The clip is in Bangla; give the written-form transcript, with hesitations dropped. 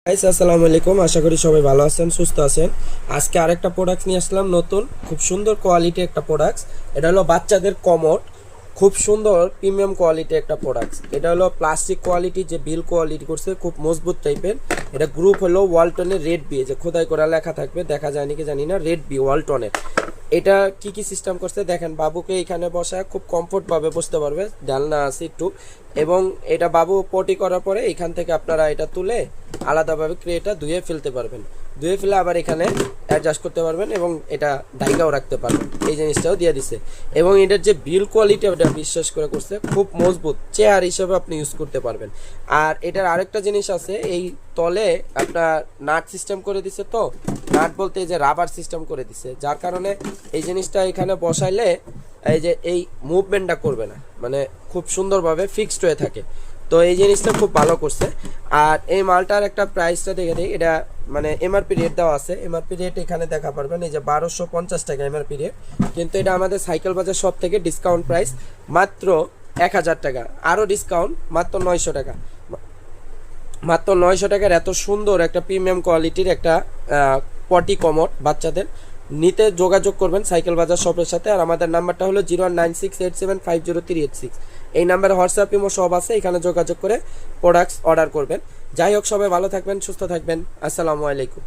গাইস আসসালামু আলাইকুম, আশা করি সবাই ভালো আছেন, সুস্থ আছেন। আজকে আরেকটা প্রোডাক্ট নিয়ে আসলাম, নতুন খুব সুন্দর কোয়ালিটি একটা প্রোডাক্ট। এটা হলো বাচ্চাদের কমোড, খুব সুন্দর প্রিমিয়াম কোয়ালিটি একটা প্রোডাক্ট। এটা হলো প্লাস্টিক কোয়ালিটি, যে বিল কোয়ালিটি করছে খুব মজবুত টাইপের। এটা গ্রুপ হলো ওয়ালটনের রেড বি, যে খোদাই করা লেখা থাকবে, দেখা যায় নাকি জানি না, রেড বি ওয়ালটনের। এটা কি কি সিস্টেম করছে দেখেন, বাবুকে এখানে বসায় খুব কমফোর্ট ভাবে বসতে পারবে, ডালনা আছে একটু। এবং এটা বাবু পটি করার পরে এখান থেকে আপনারা এটা তুলে আলাদাভাবে ক্রেটা ধুয়ে ফেলতে পারবেন, ধুয়ে ফেলে আবার এখানে অ্যাডজাস্ট করতে পারবেন এবং এটা ঢাইকাও রাখতে পারবেন। এই জিনিসটাও দিয়ে দিছে। এবং এটার যে বিল কোয়ালিটি, ওটা বিশ্বাস করে করছে খুব মজবুত, চেয়ার হিসেবে আপনি ইউজ করতে পারবেন। আর এটার আরেকটা জিনিস আছে, এই তলে আপনার নাট সিস্টেম করে দিছে। তো নাট বলতে এই যে রাবার সিস্টেম করে দিছে, যার কারণে এই জিনিসটা এখানে বসাইলে এই যে এই মুভমেন্টটা করবে না, মানে খুব সুন্দরভাবে ফিক্সড হয়ে থাকে। তো এই জিনিসটা খুব ভালো করছে। আর এই মালটার একটা প্রাইসটা দেখে দিই, এটা মানে এমআরপি রেট দেওয়া আছে। এমআরপি রেট এখানে দেখা পারবেন, এই যে 1250 টাকা এমআরপি রেট। কিন্তু এটা আমাদের সাইকেল বাজার সব থেকে ডিসকাউন্ট প্রাইস মাত্র 1000 টাকা, আরও ডিসকাউন্ট মাত্র 900 টাকা। মাত্র 900 টাকার এত সুন্দর একটা প্রিমিয়াম কোয়ালিটির একটা পটি কমোড বাচ্চাদের নিতে যোগাযোগ করবেন সাইকেল বাজার শপের সাথে। আর আমাদের নাম্বারটা হলো 019687503886। এই নাম্বারে হোয়াটসঅ্যাপ ইমো সব আছে, এখানে যোগাযোগ করে প্রোডাক্টস অর্ডার করবেন। যাই হোক, সবাই ভালো থাকবেন, সুস্থ থাকবেন। আসসালামু আলাইকুম।